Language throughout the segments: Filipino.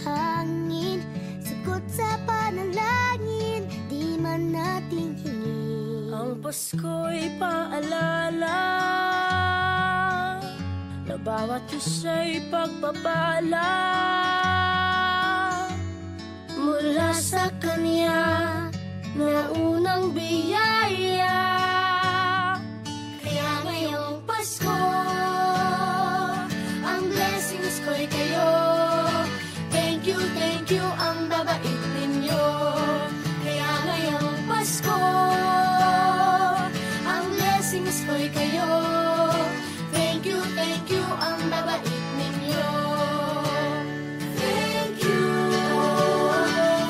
hangin, sagot sa panalangin, di man natin hingin. Ang Pasko'y paalala na bawat isa'y pagpapala mula sa Kanya na unang biyaya. Kaya ngayong Pasko, ang blessings ko'y kayo. Thank you, ang babait ninyo. Kaya ngayong Pasko, ang blessings ko'y kayo. Thank you, ang babait ninyo. Thank you,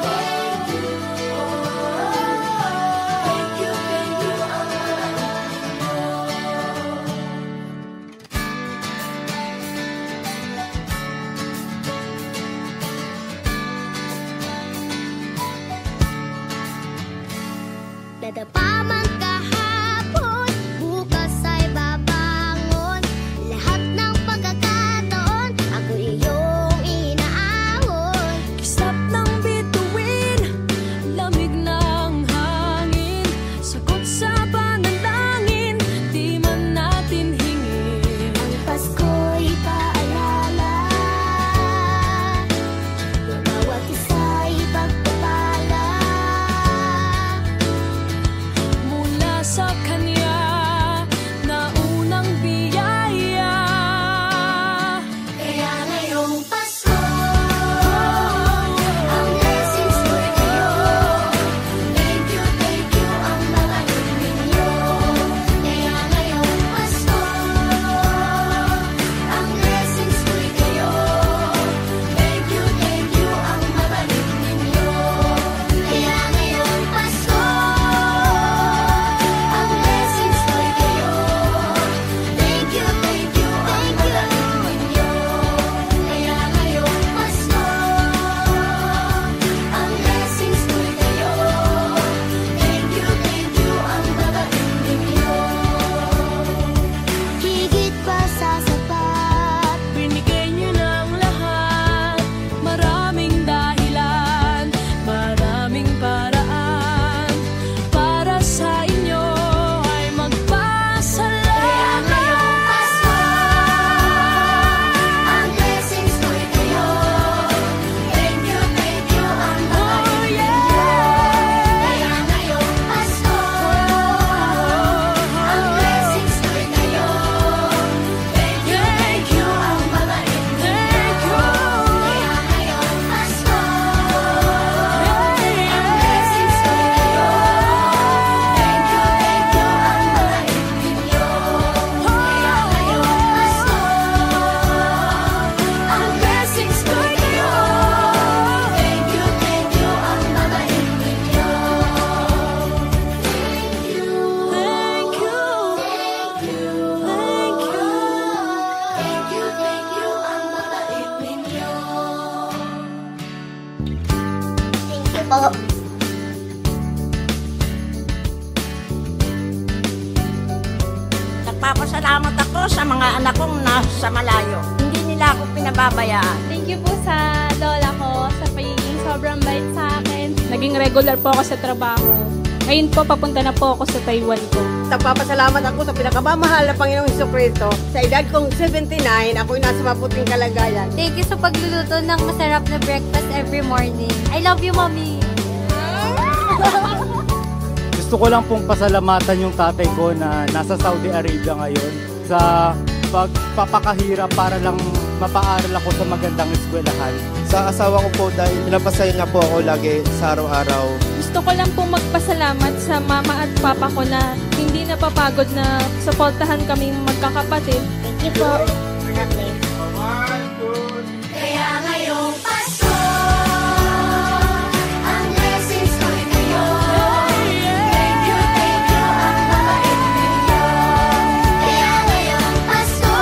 thank you. Thank you, ang babait ninyo. Dadapa man kahapon, bukas ay babangon. Lahat ng pagkakataon, ako iyong inaahon. Kisap ng bituin, lamig ng hangin, sagot sa panalangin, di man natin hingin. Ang Pasko'y paalala na bawat isa'y pagpapala Mula sa Kanya na unang biyaya. Kaya ngayong Pasko, ang blessings ko'y kayo. Thank you, ang babait ninyo. Kaya ngayong Pasko, ang blessings ko'y kayo. Thank you, ang babait ninyo. Kaya ngayong Pasko, ang blessings ko'y kayo. Thank you, ang babait ninyo. Kaya ngayong Pasko, ang blessings ko'y kayo. Thank you, ang babait ninyo. Higit pa sa sapat, Binigay niyo ng lahat, maraming dahilan, maraming paraan, para sa inyo ay kaya magpasalamat. ngayong Pasko, ang blessings ko'y kayo. Thank you, ang babait ninyo. Kaya ngayong Pasko, ang blessings ko'y kayo. Thank you, ang babait ninyo. Kaya ngayong Pasko, ang blessings ko'y kayo. Thank you, ang babait ninyo. Kaya ngayong Pasko, ang blessings ko'y kayo. Thank you, ang babait ninyo. Thank you, ang babait ninyo. Thank you po. Nagpapasalamat ako sa mga anak kong nasa malayo. Hindi nila ako pinababayaan. Thank you po sa lola ko sa pagiging sobrang bait sa akin. Naging regular po ako sa trabaho. Ngayon po, papunta na po ako sa Taiwan ko. Nagpapasalamat ako sa pinakamamahal na Panginoong Jesucristo. Sa edad kong 79, ako'y nasa mabuting kalagayan. Thank you sa pagluluto ng masarap na breakfast every morning. I love you, Mommy. Gusto ko lang pong pasalamatan yung tatay ko na nasa Saudi Arabia ngayon sa pagpapakahirap para lang mapaaral ako sa magandang eskwelahan. Sa asawa ko po dahil pinapasaya niya po ako lagi sa araw-araw. Gusto ko lang pong magpasalamat sa mama at papa ko na hindi napapagod na suportahan kaming magkakapatid. Thank you po. God bless. Kaya ngayong Pasko, ang blessings ko'y kayo. Thank you, ang babait ninyo. Kaya ngayong Pasko,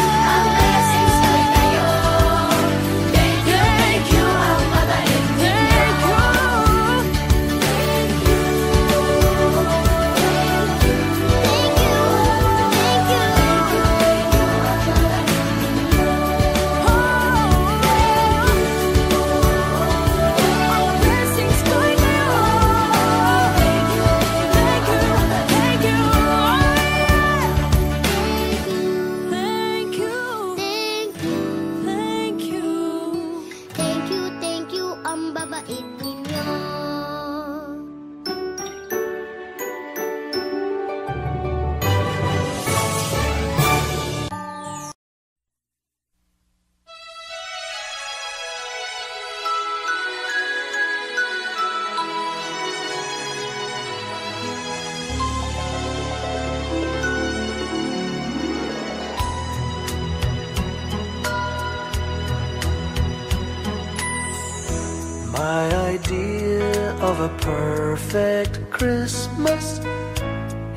ang blessings ko'y kayo. Thank you, ang babait ninyo. Thank you, of a perfect Christmas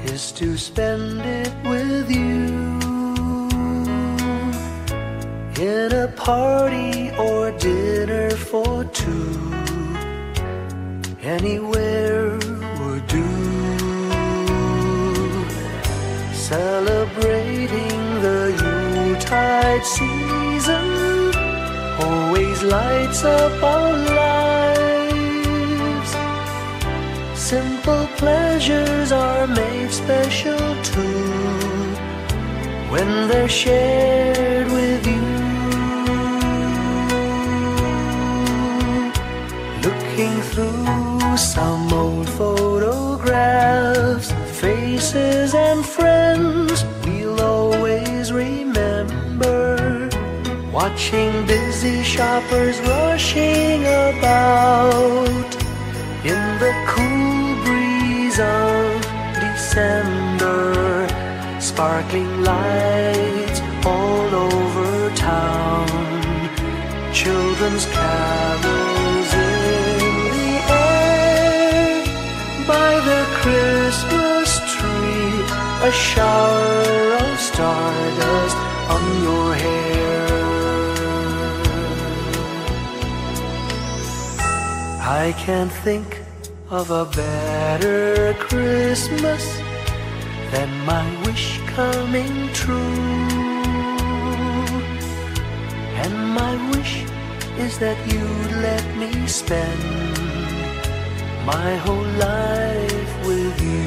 is to spend it with you, in a party or dinner for two. Anywhere would do. Celebrating the Yuletide season always lights up our lives. Simple pleasures are made special too when they're shared with you. Looking through some old photographs, faces and friends we'll always remember. Watching busy shoppers rushing about in the cool breeze of December. Sparkling lights all over town, children's carols in the air. By the Christmas tree, a shower of stardust on your hair. I can't think of a better Christmas than my wish coming true. And my wish is that you'd let me spend my whole life with you.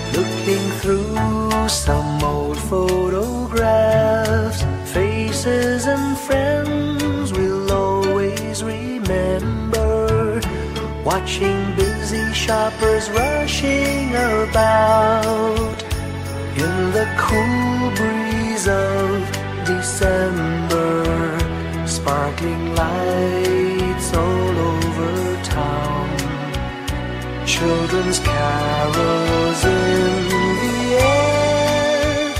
Looking through some old photographs, faces and friends we'll always remember. Watching busy shoppers rushing about in the cool breeze of December. Sparkling lights all over town, children's carols in the air.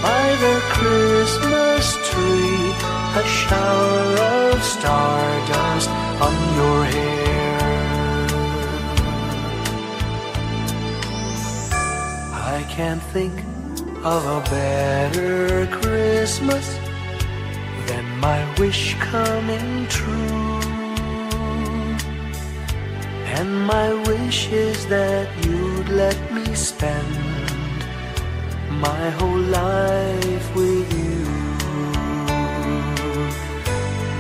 By the Christmas tree, a shower of stardust on your hair. I can't think of a better Christmas than my wish coming true. And my wish is that you'd let me spend my whole life with you.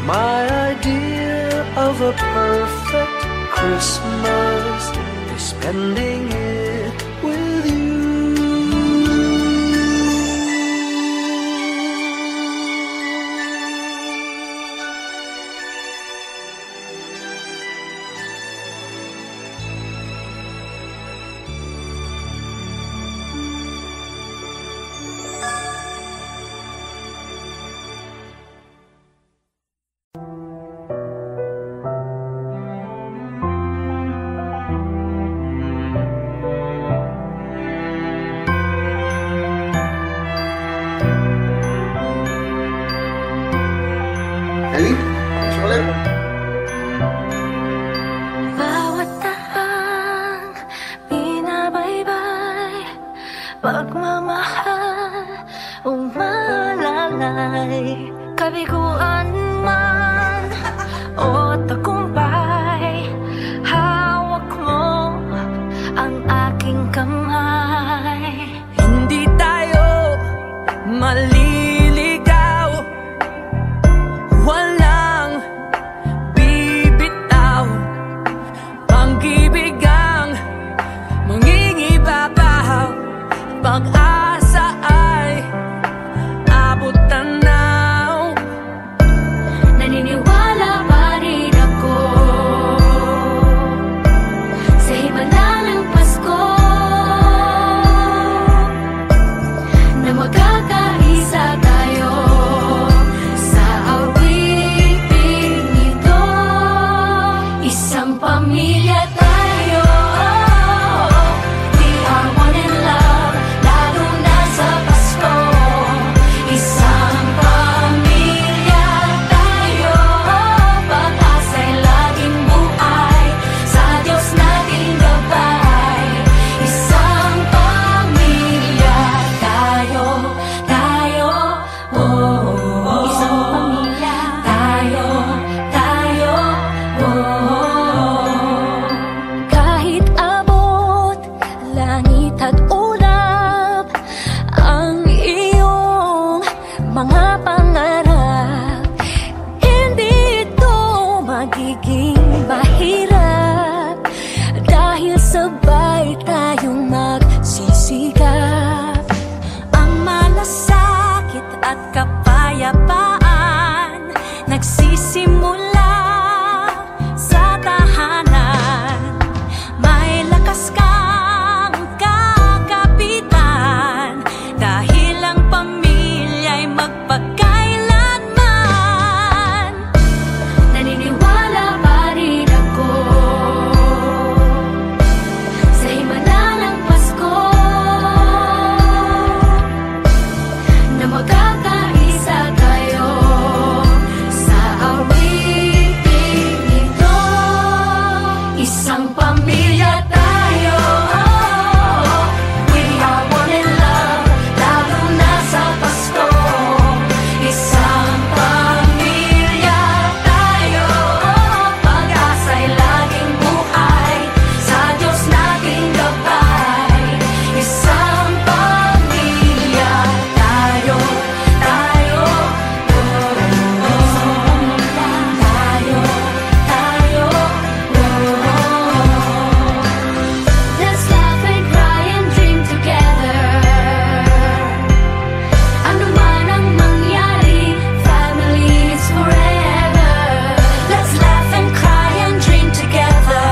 My idea of a perfect Christmas is spending it with you. Bawat tahang binabaybay, pagmamahal umalalay. Kabiguan man o tagumpay, hawak mo ang aking kamay. Hindi tayo maliligaw, walang bibitaw. Pag-ibig ang mangingibabaw, pag-asa ay abot tanaw. mga pangarap. Hindi ito magiging mahirap dahil sabay tayong magsisikap. Ang malasakit at kapayapaan nagsisimula sa tahanan. May lakas kang kakapitan dahil ang pamilya'y magpakailanman. Naniniwala pa rin ako sa himala ng Pasko na magkakaisa tayo sa awiting ito. Isang pamilya tayo, we are one in love, lalo na sa Pasko. Isang pamilya tayo, pag-asa'y laging buhay, sa Diyos nating gabay. Isang pamilya tayo, tayo, let's laugh and cry and dream together. Ano man ang mangyari, family is forever. Let's laugh and cry and dream together.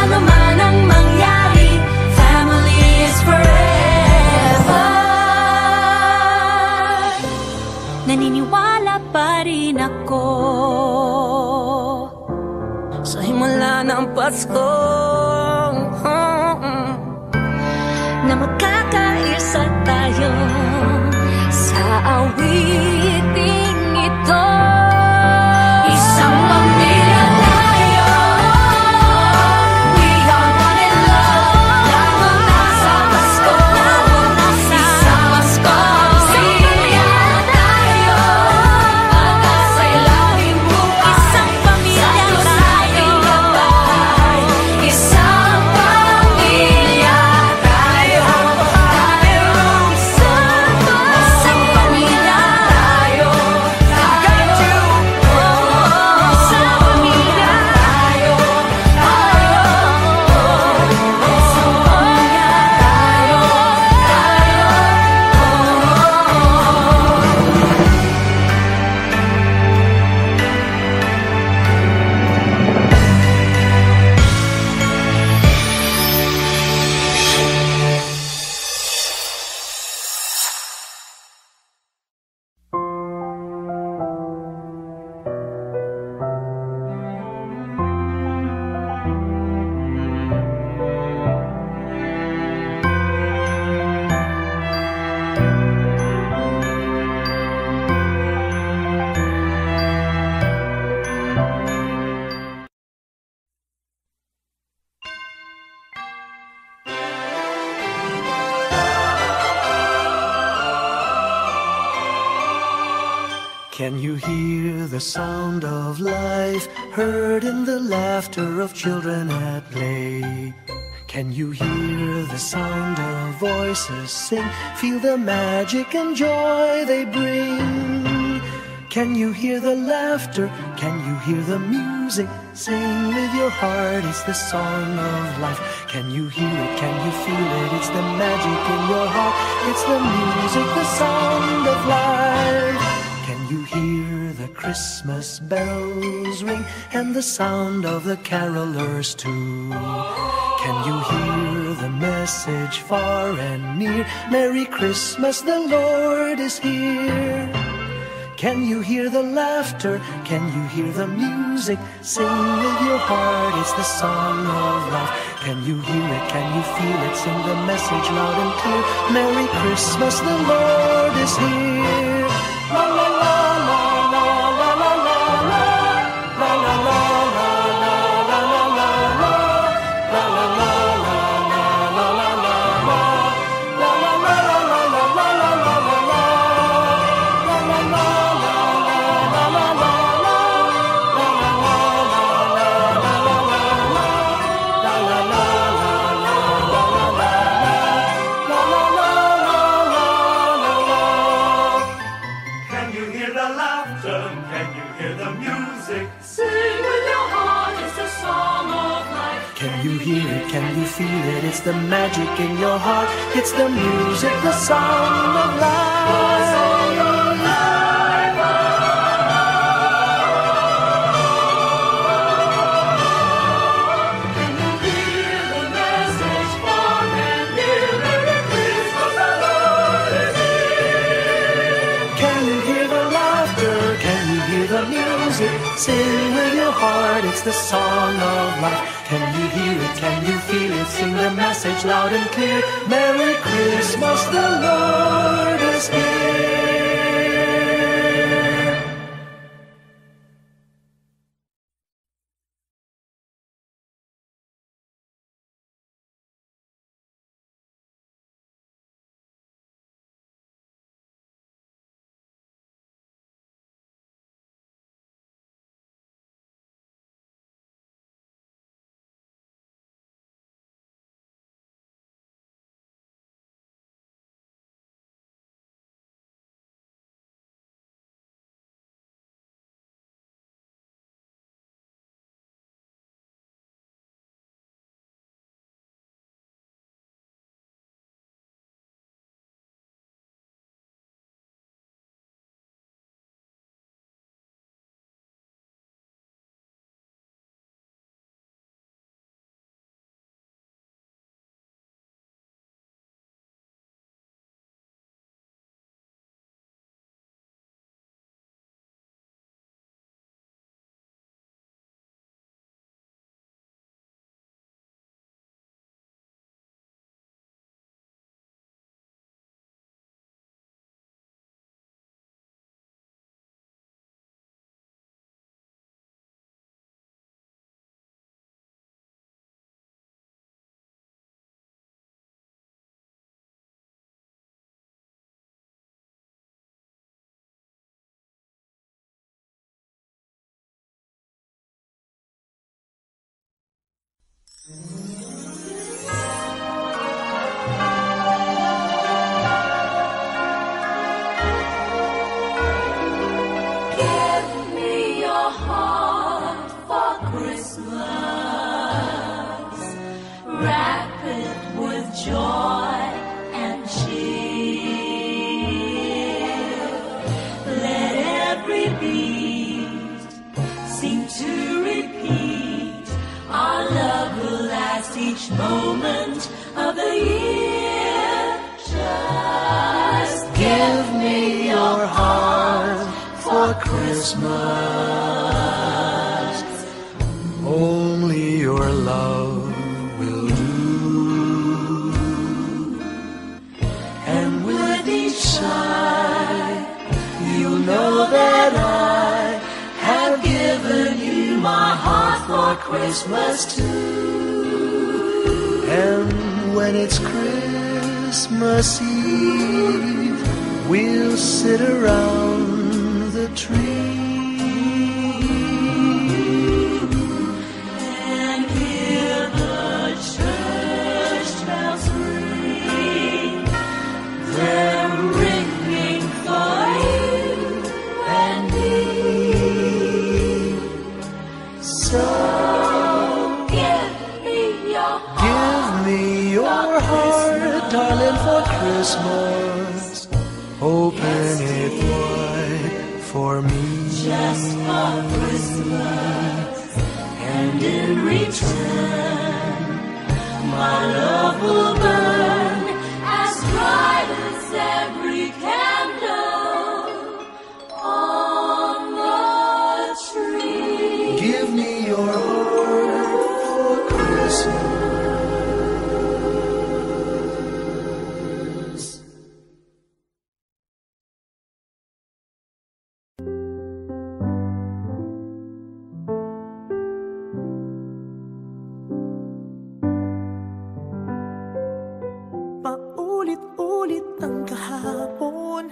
Ano man ang mangyari, family is forever. Naniniwala pa rin ako sa himala ng Pasko na magkakaisa tayo sa awiting ito. Isang pamilya tayo, we are one in love, lalo na sa Pasko. Isang Pasko, pamilya tayo, pag-asa'y laging buhay, isang pamilya tayo, isang pamilya tayo, isang pamilya tayo, Can you hear the sound of life heard in the laughter of children at play? Can you hear the sound of voices sing? Feel the magic and joy they bring. Can you hear the laughter? Can you hear the music? Sing with your heart, it's the song of life. Can you hear it? Can you feel it? It's the magic in your heart. It's the music, the sound of life. Can you hear the Christmas bells ring and the sound of the carolers too? Can you hear the message far and near? Merry Christmas, the Lord is here. Can you hear the laughter? Can you hear the music? Sing with your heart, it's the song of life. Can you hear it? Can you feel it? Sing the message loud and clear. Merry Christmas, the Lord is here. La la la la la la la la la la la la la you hear it? Can you feel it? It's the magic in your heart. It's the music, the song of life. Sing with your heart, it's the song of life. Can you hear it? Can you feel it? Sing the message loud and clear. Merry Christmas, the Lord is here. Each moment of the year, just give me your heart for Christmas. Only your love will do. And with each sigh, you'll know that I have given you my heart for Christmas too. And when it's Christmas Eve, we'll sit around the tree and hear the church bells ring. They're ringing for you and me. So your heart, darling, for Christmas. Open it wide for me. Just for Christmas. And in return, my love will burn as bright as every candle on the tree. Give me your heart for Christmas. Paulit-ulit ang kahapon,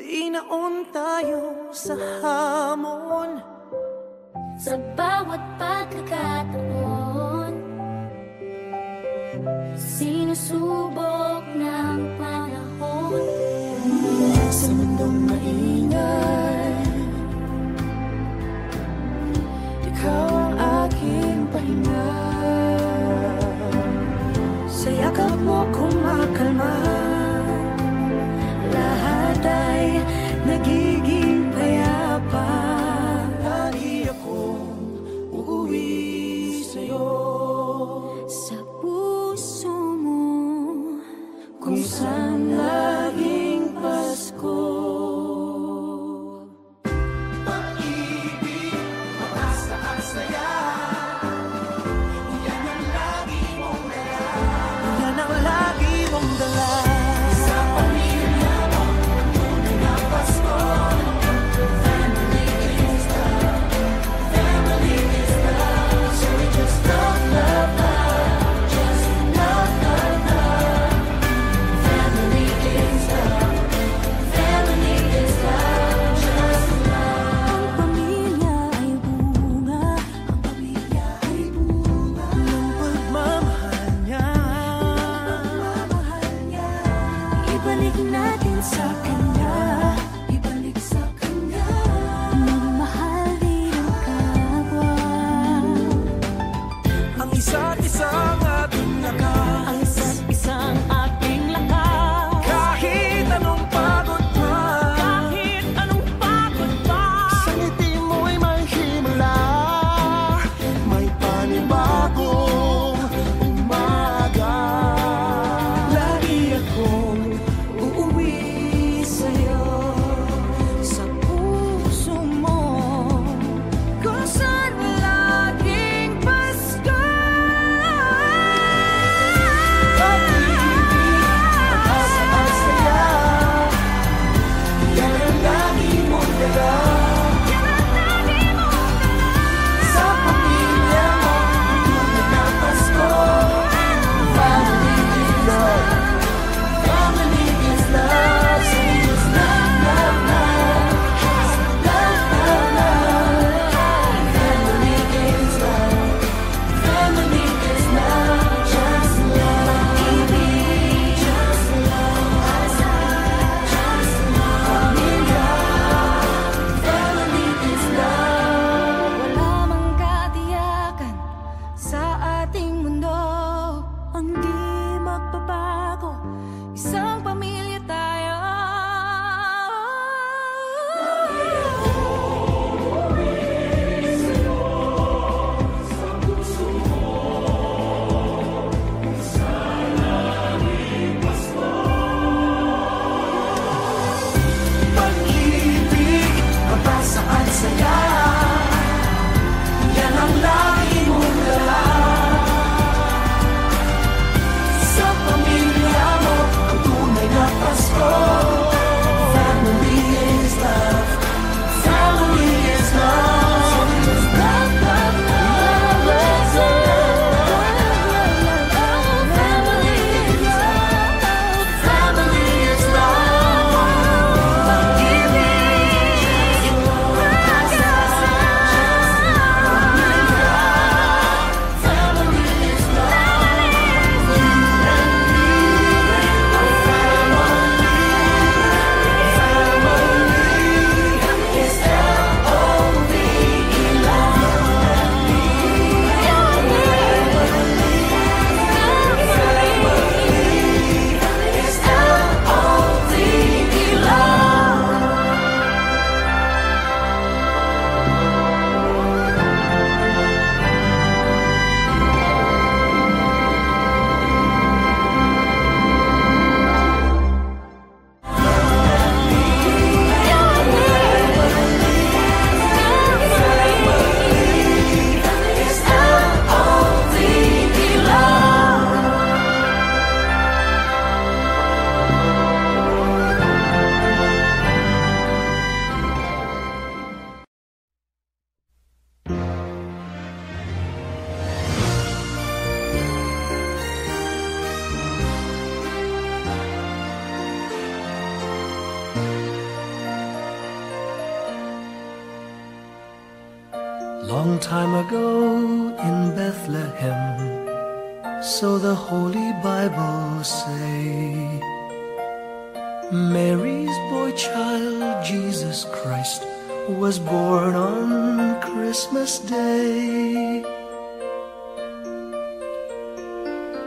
binaon tayo sa hamon. Sa bawat pagkakataon, sinusubok ng panahon. Sa mundong maingay, ikaw ang aking isang laging Pasko. Pag-ibig, pag-asa at saya, yan ang lagi mong dala. Yan ang lagi mong dala. Sa pamilya mo, tunay na Pasko. Family is love, family is love. So we just love, love, love, just love, love, love. Family is love, family is love, just love. Ang pamilya ay bunga, ang pamilya ay bunga Ng pagmamahal niya. Ibalik natin sa Kanya, ibalik sa Kanya. Magmahal din ang kapwa. Ang isa't isang ating lakas. Ang isa't isang ating lakas. Kahit anong pagod pa, Kahit anong pagod pa, sa ngiti mo'y may himala. May panibagong umaga. Lagi akong uuwi sa'yo, sa puso mo, kung saan laging Pasko. pag-ibig, pag-asa at saya. Yan ang lagi mong dala. Sa pamilya mo, tunay na Pasko. Family is love, family is love. So we just love, love, love, just love, love, love. Family is love, family is love, just love. Ibig, just love, just love. Pamilya, family is love. Wala mang katiyakan sa ating mundo, ang di magbabago, isang pamilya tayo. Pag-ibig, pag-asa at saya, yan ang lagi mong dala. Sa pamilya mo, ang tunay na Pasko. Family is love, family is love. So we just love, love, love, love, love. Family is love, family is love. Pag-ibig, pag-asa, family is love. You and me, our family is L-O-V-E, love. Is L-O-V-E, love. Is L-O-V-E, love. Long time ago in Bethlehem, so the Holy Bible say, Mary's boy child, Jesus Christ, was born on Christmas Day.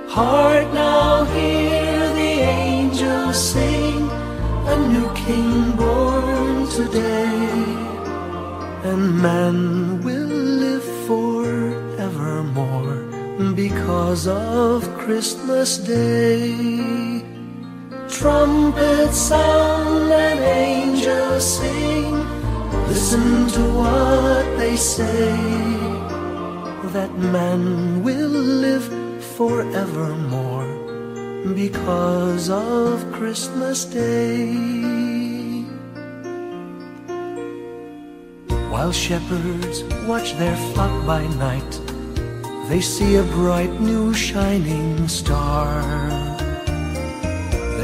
Hark now, hear the angels sing, a new King born today, and man will live forevermore because of Christmas Day. Trumpets sound and angels sing. Listen to what they say, that man will live forevermore because of Christmas Day. While shepherds watch their flock by night, they see a bright new shining star.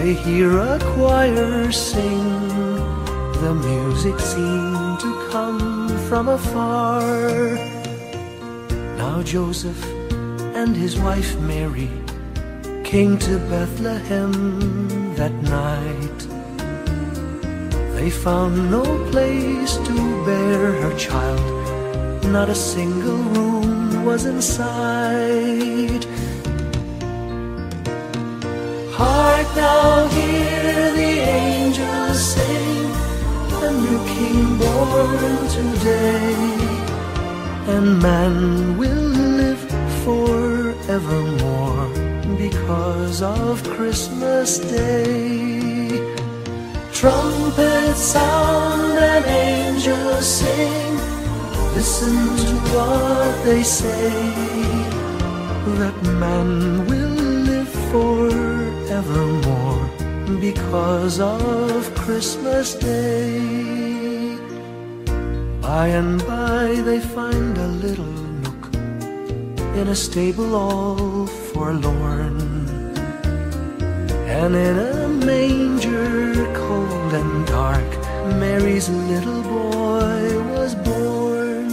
They hear a choir sing, the music seemed to come from afar. Now Joseph and his wife Mary came to Bethlehem that night. They found no place to bear her child, not a single room was in sight. Hark now, hear the angels sing, a new king born today, and man will live forevermore because of Christmas Day. Trumpets sound and angels sing, listen to what they say, that man will live forevermore because of Christmas Day. By and by they find a little nook in a stable all forlorn, and in a manger cold and dark Mary's little boy was born.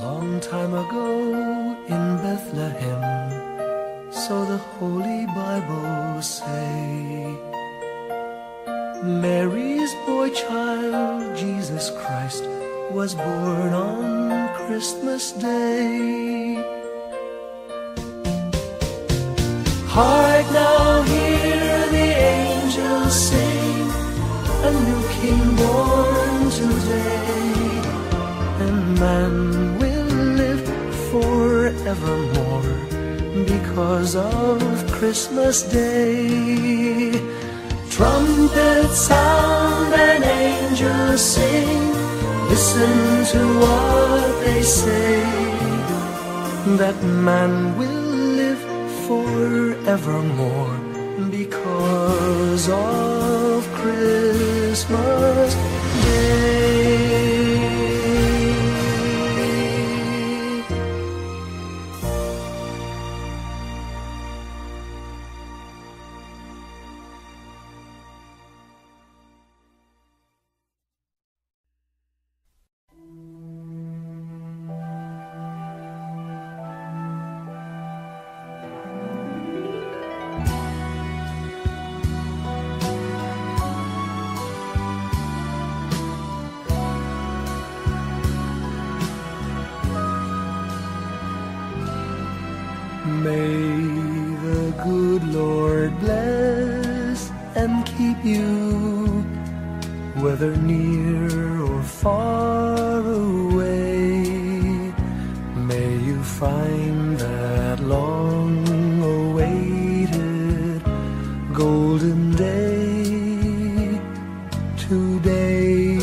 Long time ago in Bethlehem, so the Holy Bible say, Mary's boy child, Jesus Christ, was born on Christmas Day. Hark now, hear the angels sing, a new king born today, and man will live forevermore because of Christmas Day. Trumpets sound and angels sing, listen to what they say, that man will live forevermore because of Christmas Day. May the good Lord bless and keep you, whether near or far away. May you find that long-awaited golden day today.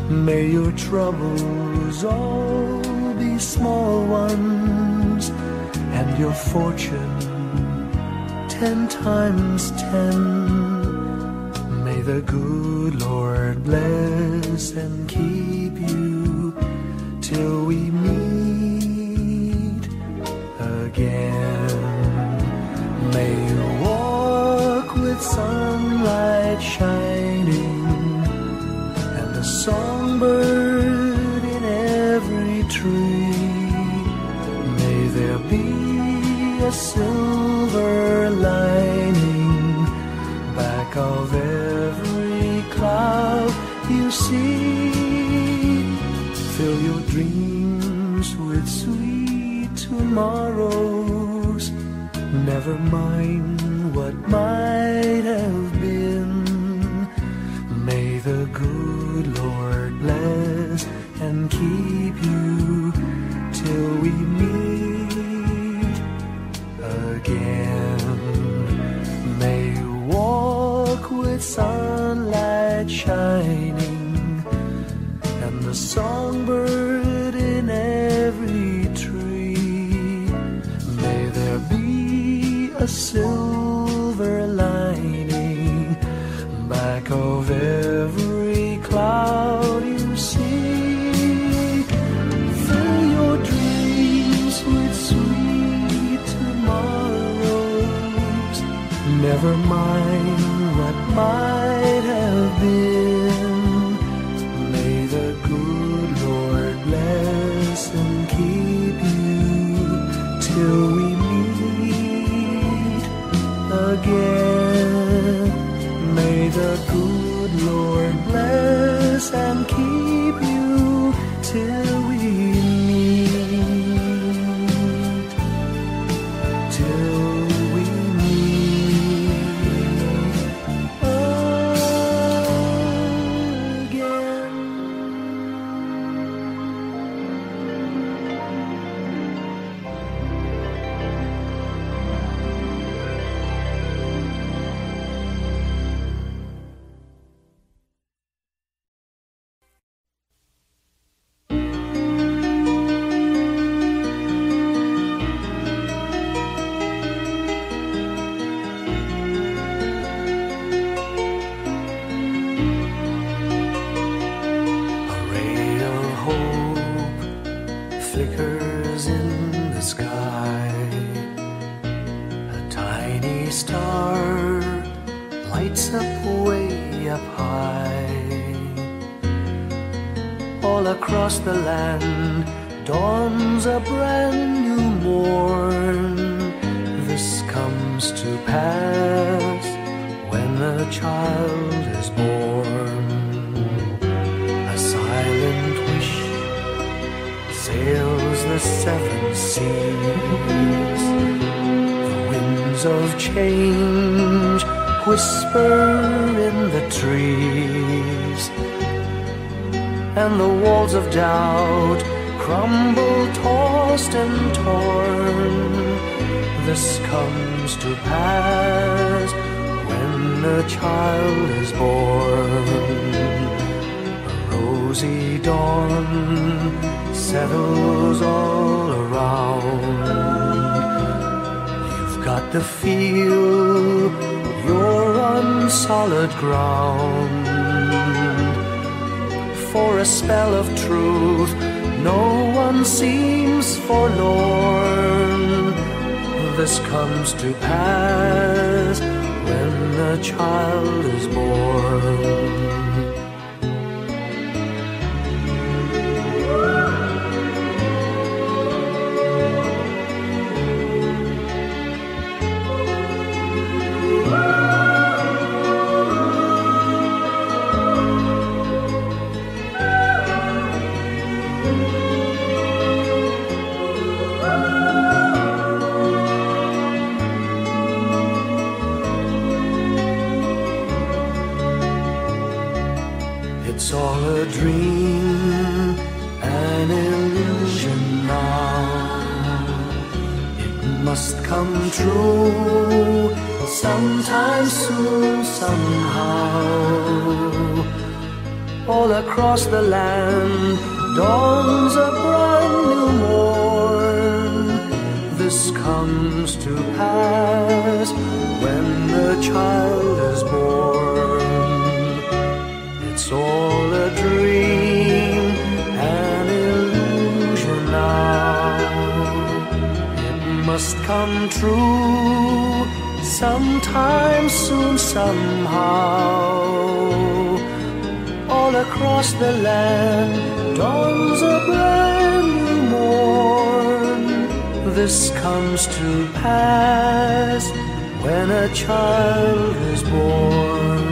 May your troubles all be small ones, and your fortune 10 times 10. May the good Lord bless and keep you till we meet again. May you walk with sunlight shining and a songbird in every tree. May there be a silver lining back of every cloud you see. Fill your dreams with sweet tomorrows, never mind what might have been. May the good Lord bless and keep you till we meet again. with sunlight shining, and the songbird in every tree. May there be a silver lining back of every cloud you see. Fill your dreams with sweet tomorrows. Never mind what might have been. May the good Lord bless and keep you till we meet again. May the good Lord bless and keep you till we meet, till we meet again. A ray of hope flickers in the sky. A tiny star lights up way up high. All across the land dawns a brand new morn. This comes to pass when a child is born. A silent wish sails the seven seas. The winds of change whisper in the trees, and the walls of doubt crumble, tossed and torn. This comes to pass when a child is born. A rosy dawn settles all around. You've got to feel you're on solid ground. For a spell of truth, no one seems forlorn. This comes to pass when a child is born. It's all a dream, an illusion now. It must come true sometime soon, somehow. All across the land dawns a brand new morn. This comes to pass when the child is born. It's all a dream, an illusion now. It must come true sometime soon, somehow. All across the land dawns a brand new morn. This comes to pass when a child is born.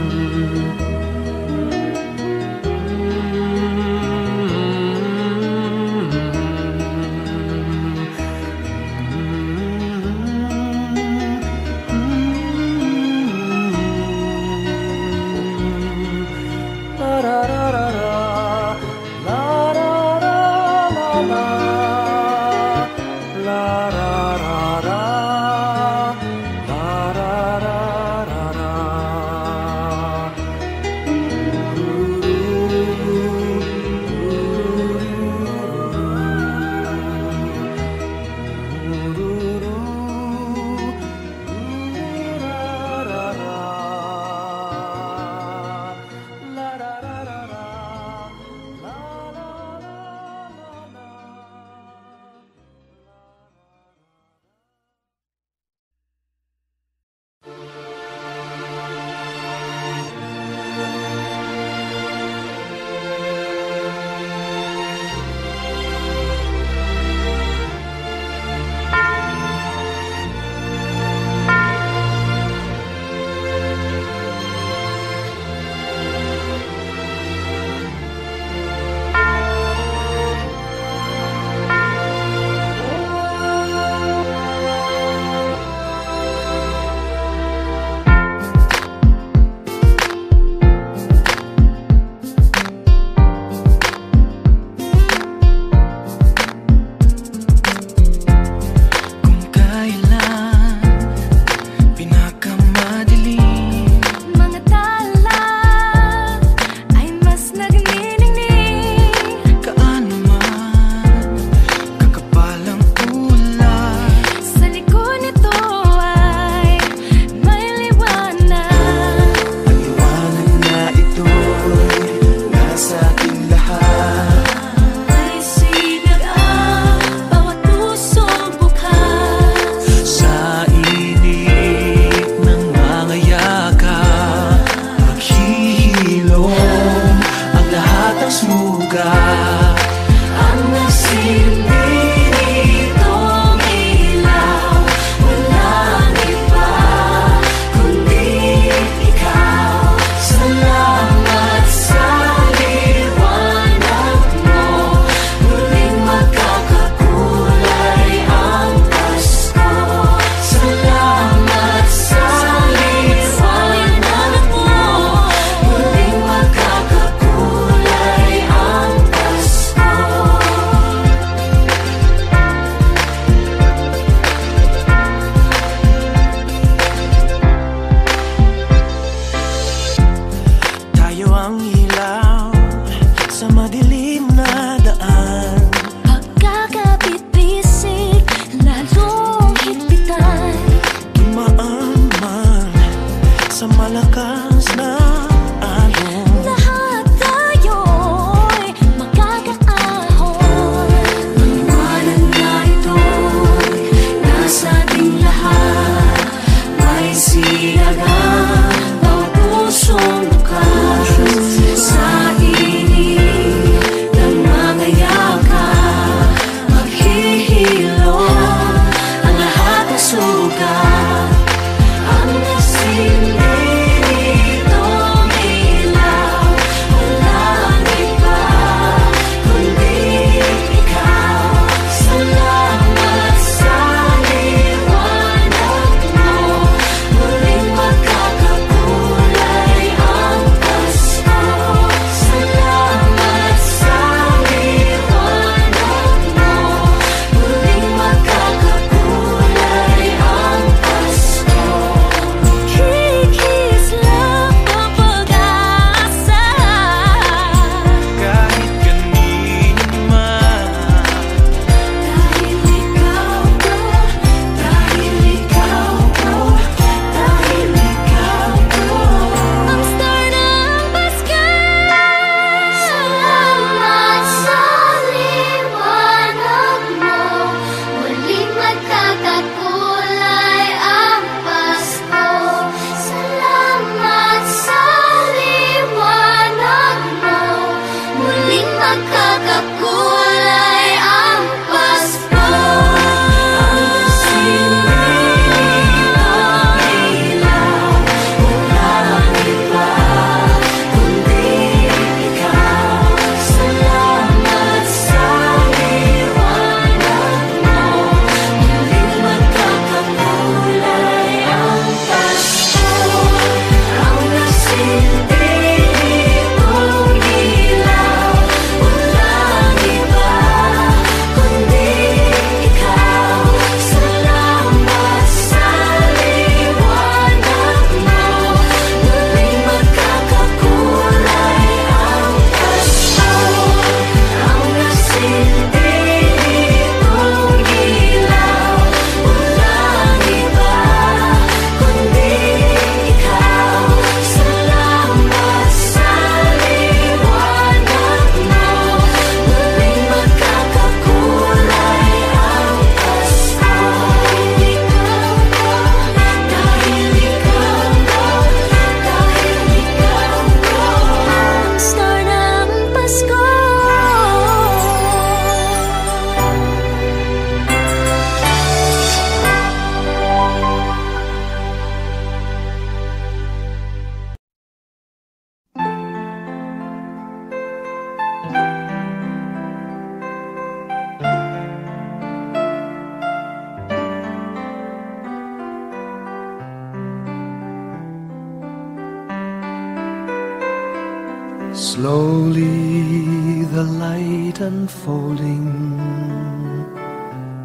Slowly the light unfolding,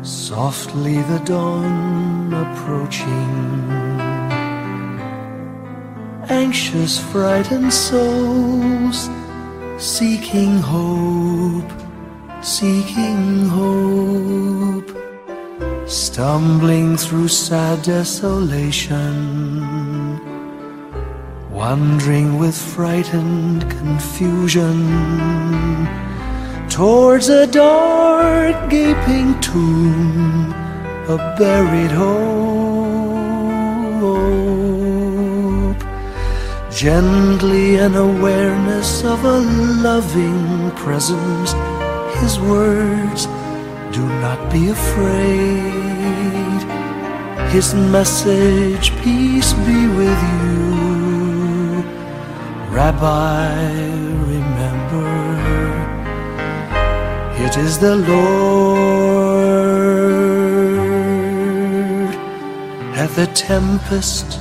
softly the dawn approaching. Anxious, frightened souls seeking hope, seeking hope, stumbling through sad desolation, wandering with frightened confusion towards a dark gaping tomb, a buried hope. Gently an awareness of a loving presence, His words, do not be afraid. His message, peace be with you. Rabbi, remember, it is the Lord. At the tempest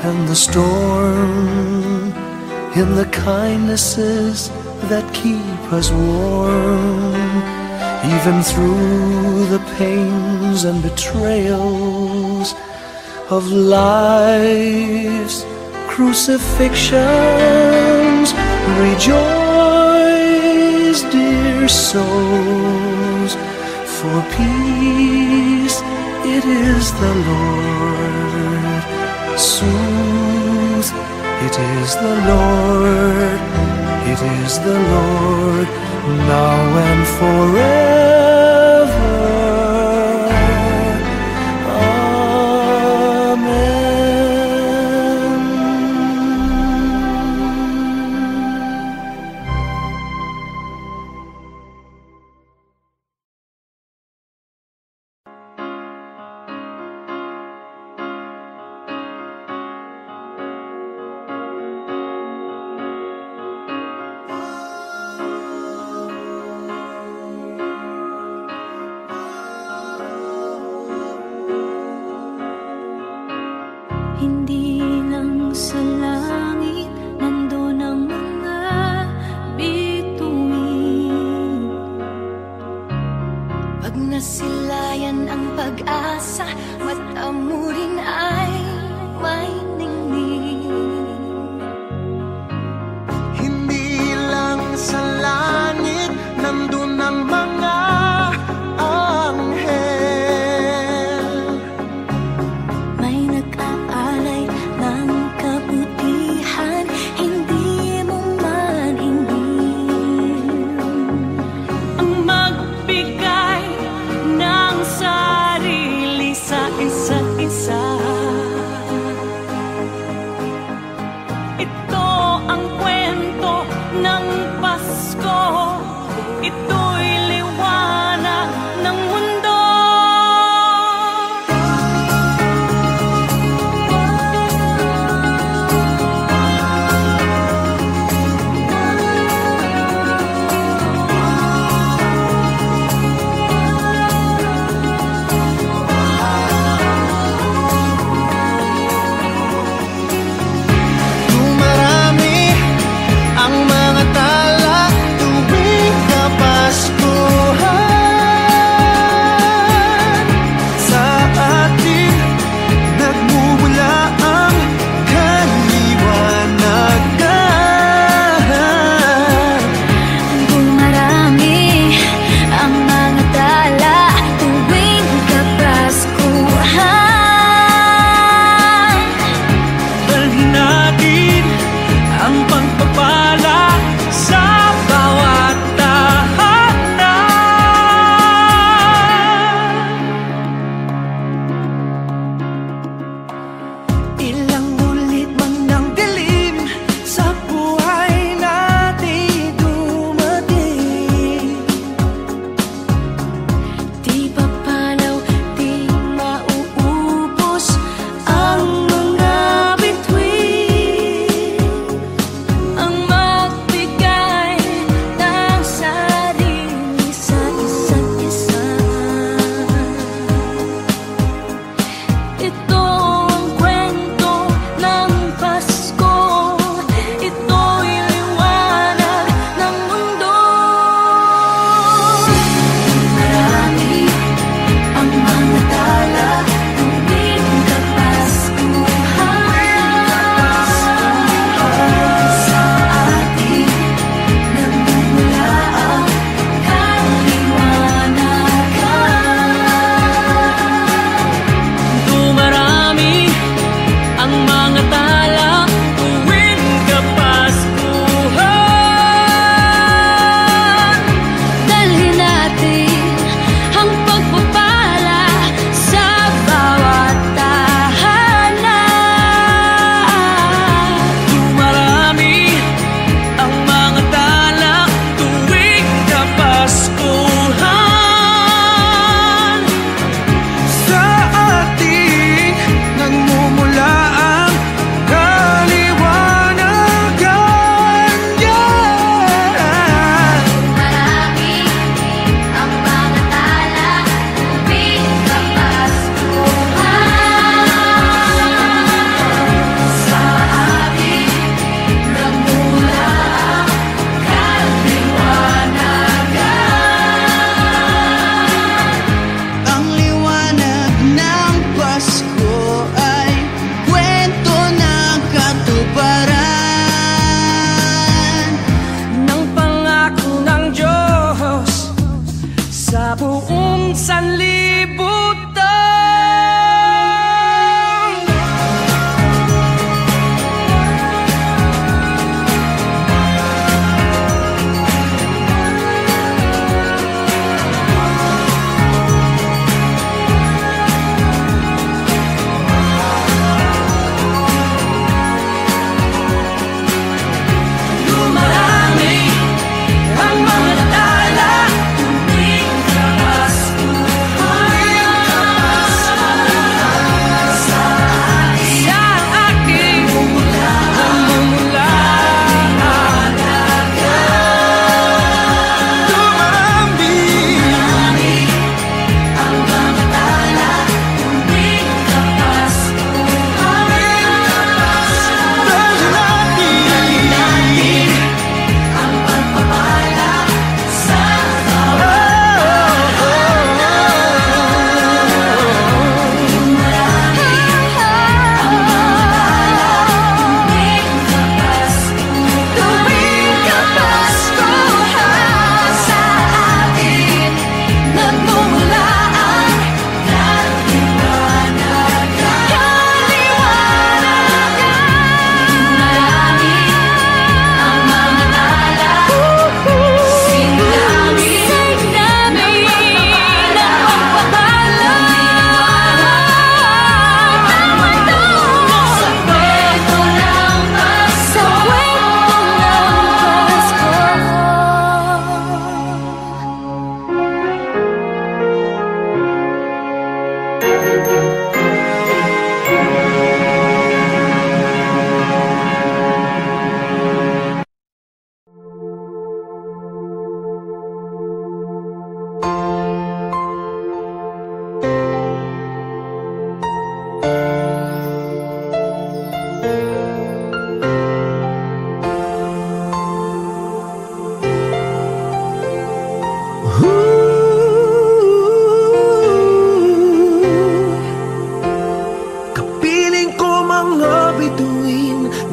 and the storm, in the kindnesses that keep us warm, even through the pains and betrayals of life's crucifixions. Rejoice, dear souls, for peace it is the Lord. Soothe, it is the Lord, it is the Lord, now and forever.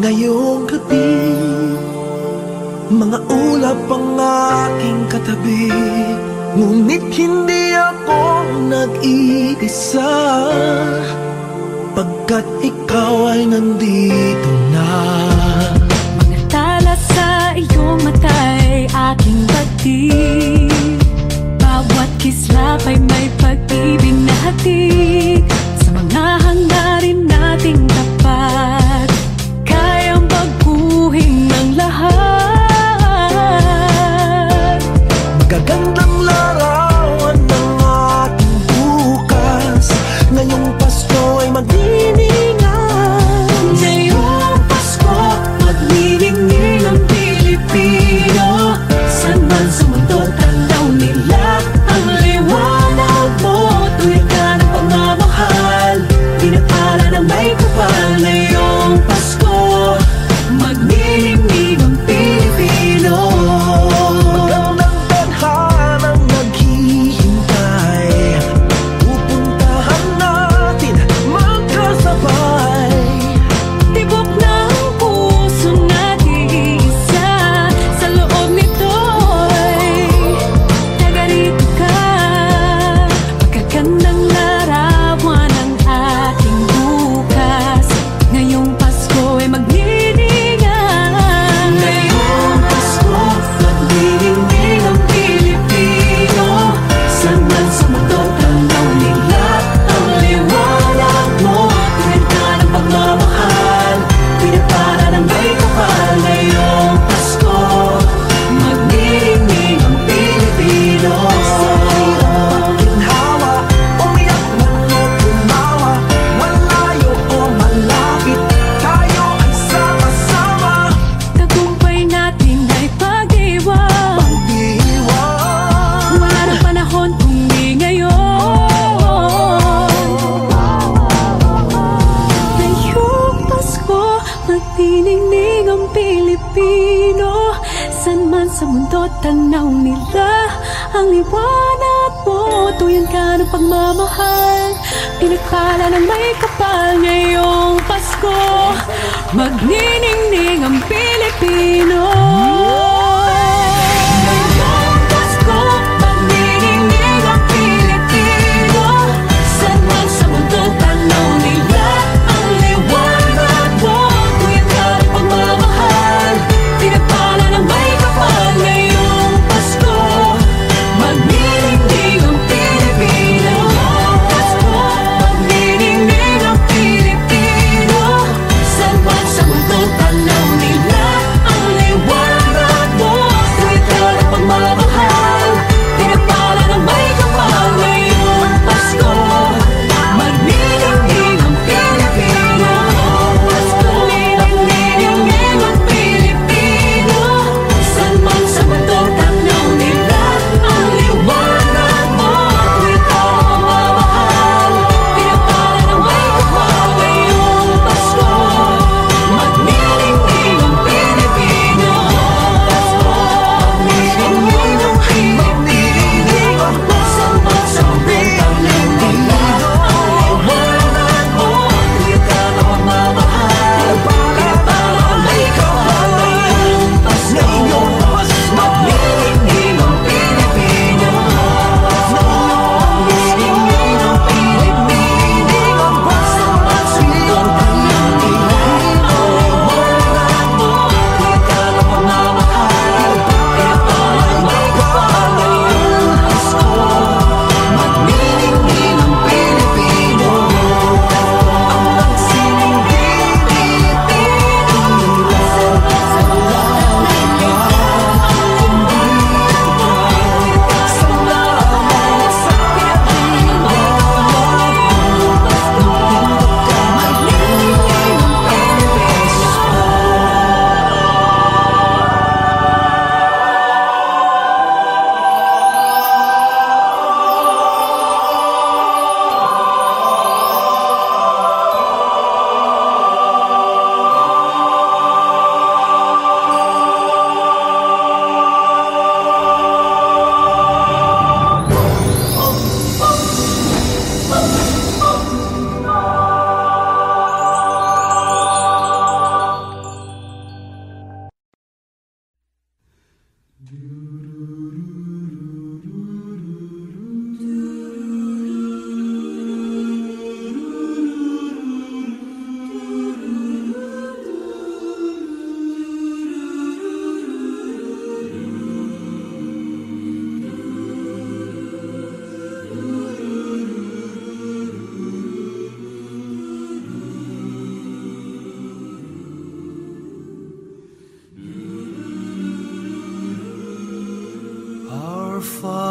Ngayong gabi, mga ulap ang aking katabi, ngunit hindi ako nag-iisa, pagkat ikaw ay nandito na. Mga tala sa iyong mata'y aking batid, bawat kislap ay may pag-ibig na hatid. Sa mga hangarin nating tapat, kayang baguhin ng lahat. Magagandang larawan ng ating bukas, ngayong Pasko ay magdiningan. Ngayong Pasko, magniningning ang Pilipino. San man sa mundo, tanaw nila ang liwanag mo. Tuwid ka ng pagmamahal, pinapala ng may kapal. Ngayong Pasko, magniningning ang Pilipino. Magandang tadhanang naghihintay, pupuntahan natin magkasabay. Tibok ng puso natin isa, sa loob nito'y tagarito ka. Magagandang larawan ang ating bukas, ngayong Pasko ay magniningan. Ngayong Pasko, magniningning ang Pilipino. San man sa mundo, tanaw nila ang liwanag mo. Tuwid ka ng pagmamahal, pinapala ng may kapal. Ngayong Pasko, magniningning ang Pilipino. Sa hirap pagginhawa, umiyak man o tumawa, malayo o malapit, tayo ay sama-sama. Tagumpay natin ay pag-iwan, Pag-iwan, wala nang panahon kung di ngayon. Ngayong Pasko, magniningning ang Pilipino. San man sa mundo, tanaw nila ang liwanag mo. Tuyan ka ng pagmamahal, pinagpala ng may kapal. Ngayong Pasko, magniningning ang Pilipino. Ngayong Pasko, magniningning ang Pilipino. San man sa mundo, tanaw nila ang liwanag mo. Tuyan ka ng pagmamahal, pinagpala ng may kapal. Ngayong Pasko, magniningning ang Pilipino. Pasko, magniningning ang Pilipino. San man sa mundo, tanaw nila ang liwanag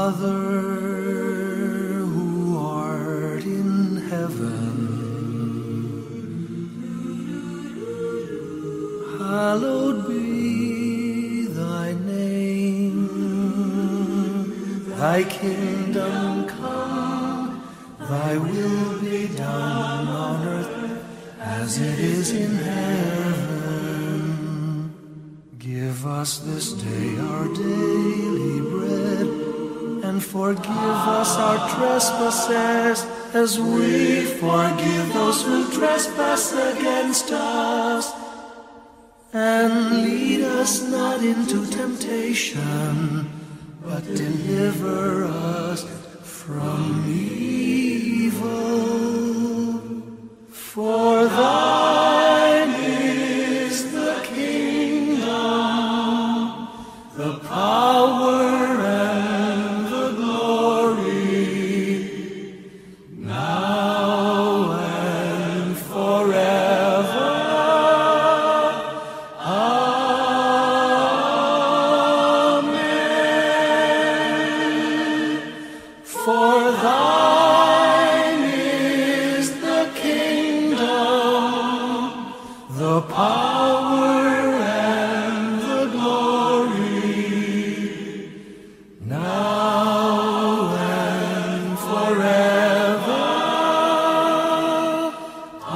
Father who art in heaven, hallowed be thy name. Thy kingdom come, thy will be done on earth as it is in heaven. Give us this day our daily bread, and forgive us our trespasses as we forgive those who trespass against us. And lead us not into temptation, but deliver us from evil. For thine is the kingdom, the power, and the glory, now and forever. Amen. For thine is the kingdom, the power, and the glory, now and forever. Amen.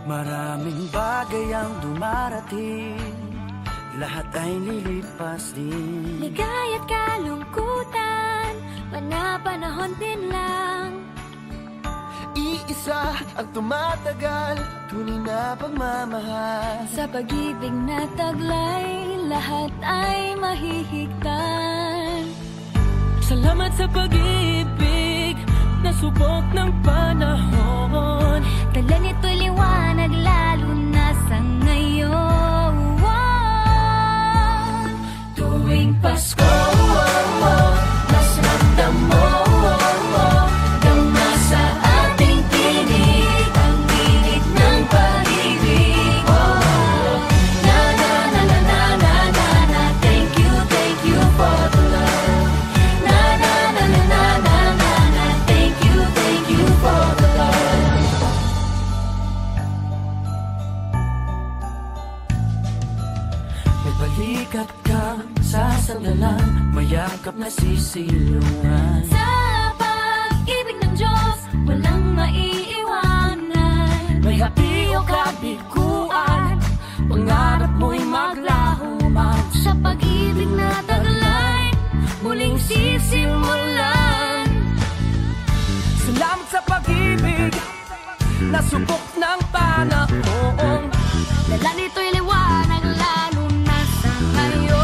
Maraming bagay ang dumarating, lahat ay lilipas din. Ligaya't kalungkutan, panapanahon din lang. Iisa ang tumatagal, tunay na pagmamahal. Sa pag-ibig na taglay, lahat ay mahihigtan. Salamat sa pag-ibig, nasubok ng panahon. Dala nito'y liwanag, lalo na sa ngayon. Tuwing Pasko, mas ramdam mo, gama sa ating tinig, ang init ng pag-ibig. Na na na na na na na na, thank you for the love. Na na na na na na na na, thank you for the love. May balikat kang sasandalan, mayakap na sisilungan. Sa pag-ibig ng Diyos, walang maiiwanan. May hapi o kabiguan, pangarap mo'y maglaho man. Sa pag-ibig na taglay, muling sisimulan. Salamat sa pag-ibig, nasubok ng panahon. Dala nito'y liwanag, lalo na sa ngayon.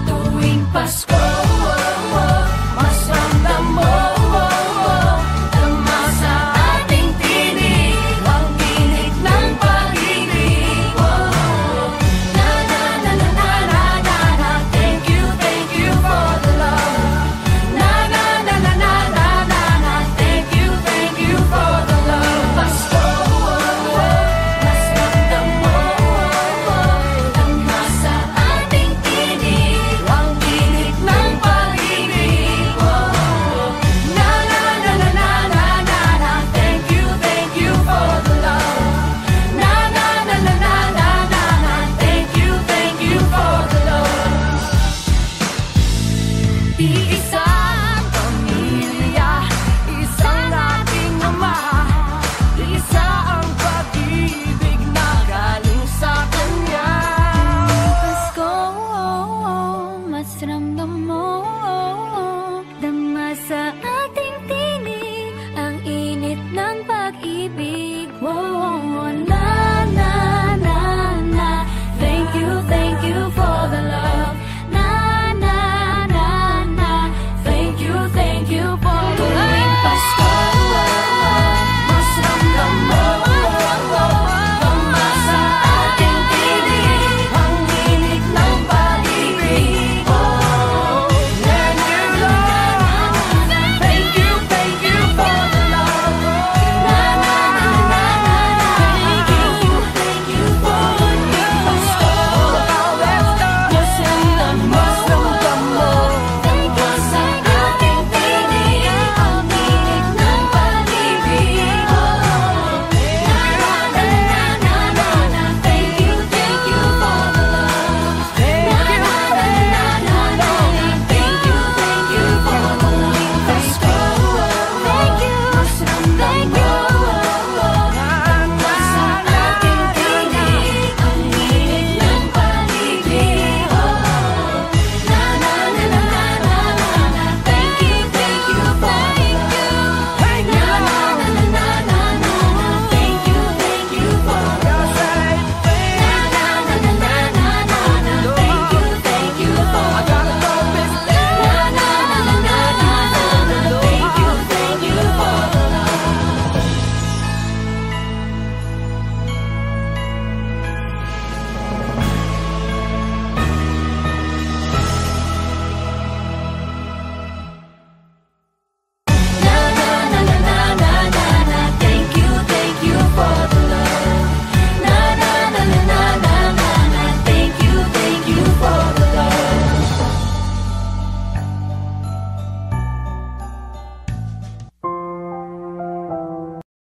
Tuwing Pasko,